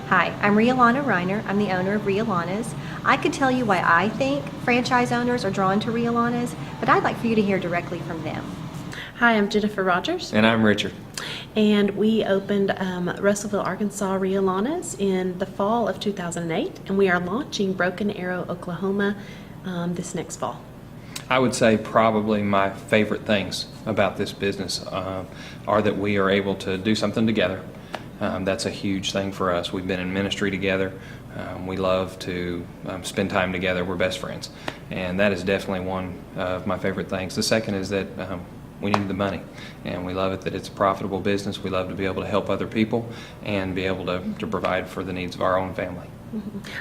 Hi, I'm Rhea Lana Reiner. I'm the owner of Rhea Lanas. I could tell you why I think franchise owners are drawn to Rhea Lanas, but I'd like for you to hear directly from them. Hi, I'm Jennifer Rogers. And I'm Richard. And we opened Russellville, Arkansas Rhea Lanas in the fall of 2008, and we are launching Broken Arrow, Oklahoma this next fall. I would say probably my favorite things about this business are that we are able to do something together. That's a huge thing for us. We've been in ministry together. We love to spend time together. We're best friends. And that is definitely one of my favorite things. The second is that we need the money, and we love it that it's a profitable business. We love to be able to help other people and be able to provide for the needs of our own family.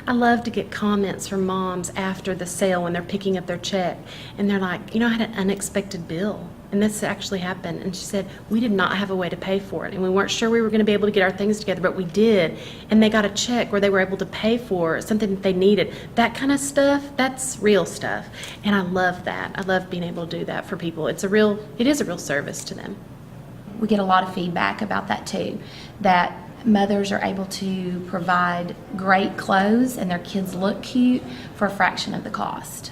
I love to get comments from moms after the sale when they're picking up their check, and they're like, I had an unexpected bill, and this actually happened. And she said, we did not have a way to pay for it, and we weren't sure we were going to be able to get our things together, but we did, and they got a check where they were able to pay for something that they needed. That kind of stuff, that's real stuff, and I love that. I love being able to do that for people. It is a real service to them. We get a lot of feedback about that too, that mothers are able to provide great clothes and their kids look cute for a fraction of the cost.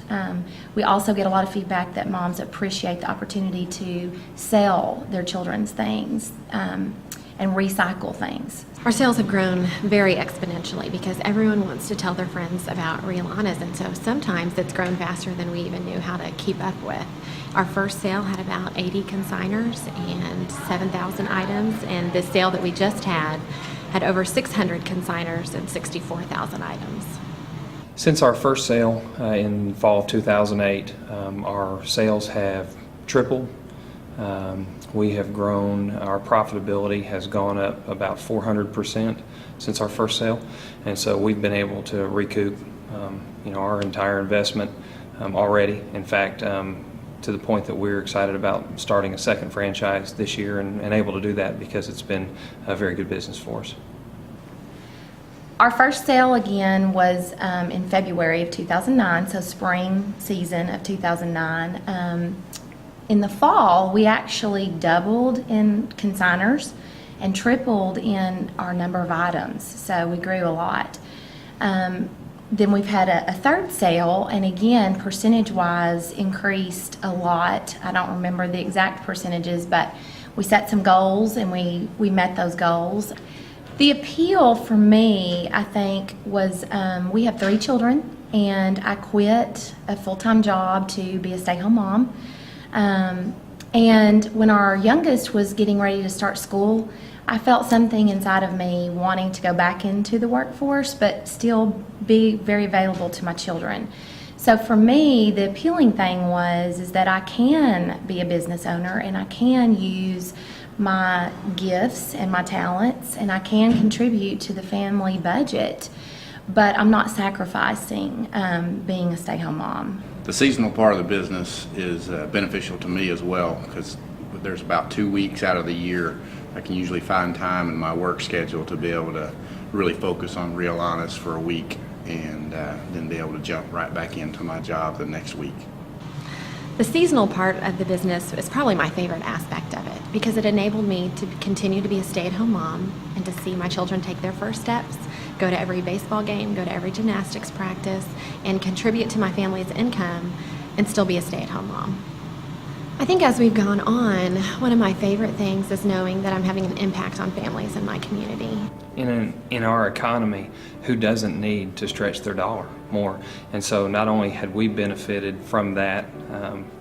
We also get a lot of feedback that moms appreciate the opportunity to sell their children's things and recycle things. Our sales have grown very exponentially because everyone wants to tell their friends about Rhea Lanas, and so sometimes it's grown faster than we even knew how to keep up with. Our first sale had about 80 consigners and 7,000 items, and this sale that we just had over 600 consigners and 64,000 items. Since our first sale in fall of 2008, our sales have tripled. We have grown, our profitability has gone up about 400% since our first sale, and so we've been able to recoup our entire investment already. In fact, to the point that we're excited about starting a second franchise this year and able to do that because it's been a very good business for us. Our first sale again was in February of 2009, so spring season of 2009. In the fall, we actually doubled in consigners and tripled in our number of items, so we grew a lot. Then we've had a third sale, and again, percentage-wise, increased a lot. I don't remember the exact percentages, but we set some goals, and we met those goals. The appeal for me, I think, was we have 3 children, and I quit a full-time job to be a stay-home mom. And when our youngest was getting ready to start school, I felt something inside of me wanting to go back into the workforce, but still be very available to my children. So for me, the appealing thing is that I can be a business owner, and I can use my gifts and my talents, and I can contribute to the family budget, but I'm not sacrificing being a stay-home mom. The seasonal part of the business is beneficial to me as well, because there's about 2 weeks out of the year I can usually find time in my work schedule to be able to really focus on Rhea Lanas for a week and then be able to jump right back into my job the next week. The seasonal part of the business is probably my favorite aspect of it because it enabled me to continue to be a stay-at-home mom and to see my children take their first steps, go to every baseball game, go to every gymnastics practice, and contribute to my family's income and still be a stay-at-home mom. I think as we've gone on, one of my favorite things is knowing that I'm having an impact on families in my community. In our economy, who doesn't need to stretch their dollar more? And so not only had we benefited from that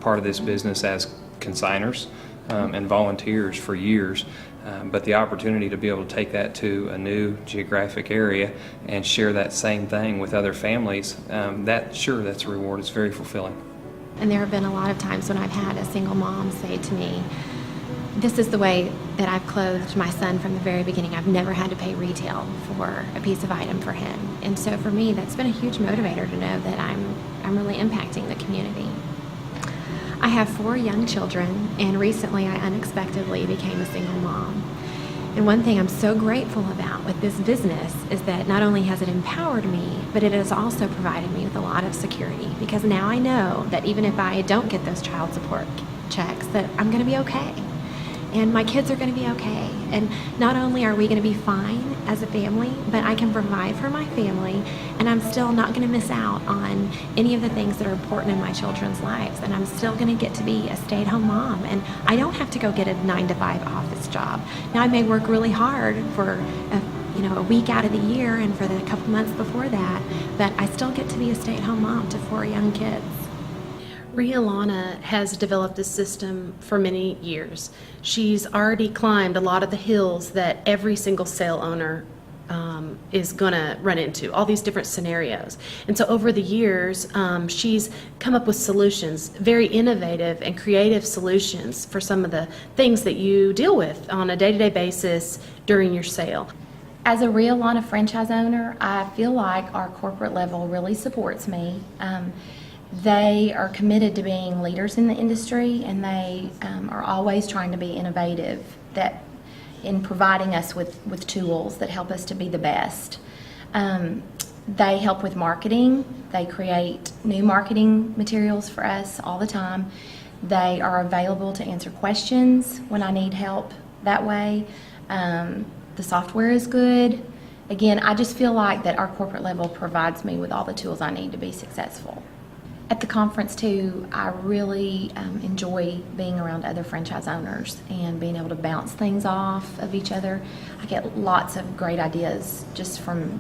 part of this business as consigners and volunteers for years, but the opportunity to be able to take that to a new geographic area and share that same thing with other families, that's a reward. It's very fulfilling. And there have been a lot of times when I've had a single mom say to me, this is the way that I've clothed my son from the very beginning. I've never had to pay retail for a piece of item for him. And so for me, that's been a huge motivator to know that I'm really impacting the community. I have 4 young children, and recently I unexpectedly became a single mom. And one thing I'm so grateful about with this business is that not only has it empowered me, but it has also provided me with a lot of security, because now I know that even if I don't get those child support checks, that I'm going to be okay. and my kids are going to be okay. And not only are we going to be fine as a family, but I can provide for my family, and I'm still not going to miss out on any of the things that are important in my children's lives. And I'm still going to get to be a stay-at-home mom, and I don't have to go get a 9-to-5 office job. Now, I may work really hard for a week out of the year and for the couple months before that, but I still get to be a stay-at-home mom to 4 young kids. Rhea Lana has developed this system for many years. She's already climbed a lot of the hills that every single sale owner is going to run into, all these different scenarios. And so over the years, she's come up with solutions, very innovative and creative solutions for some of the things that you deal with on a day-to-day basis during your sale. As a Rhea Lana franchise owner, I feel like our corporate level really supports me. They are committed to being leaders in the industry, and they are always trying to be innovative in providing us with tools that help us to be the best. They help with marketing. They create new marketing materials for us all the time. They are available to answer questions when I need help that way. The software is good. Again, I just feel like that our corporate level provides me with all the tools I need to be successful. At the conference too, I really enjoy being around other franchise owners and being able to bounce things off of each other. I get lots of great ideas just from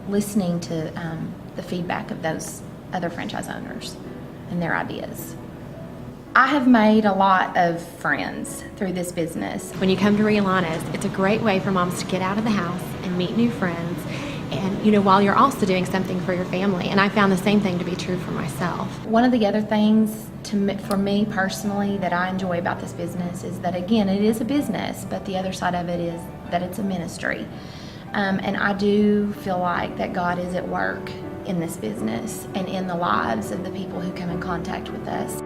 listening to the feedback of those other franchise owners and their ideas. I have made a lot of friends through this business. When you come to Rhea Lana's, it's a great way for moms to get out of the house and meet new friends, and while you're also doing something for your family. And I found the same thing to be true for myself. One of the other things for me personally that I enjoy about this business is that, again, it is a business, but the other side of it is that it's a ministry. And I do feel like that God is at work in this business and in the lives of the people who come in contact with us.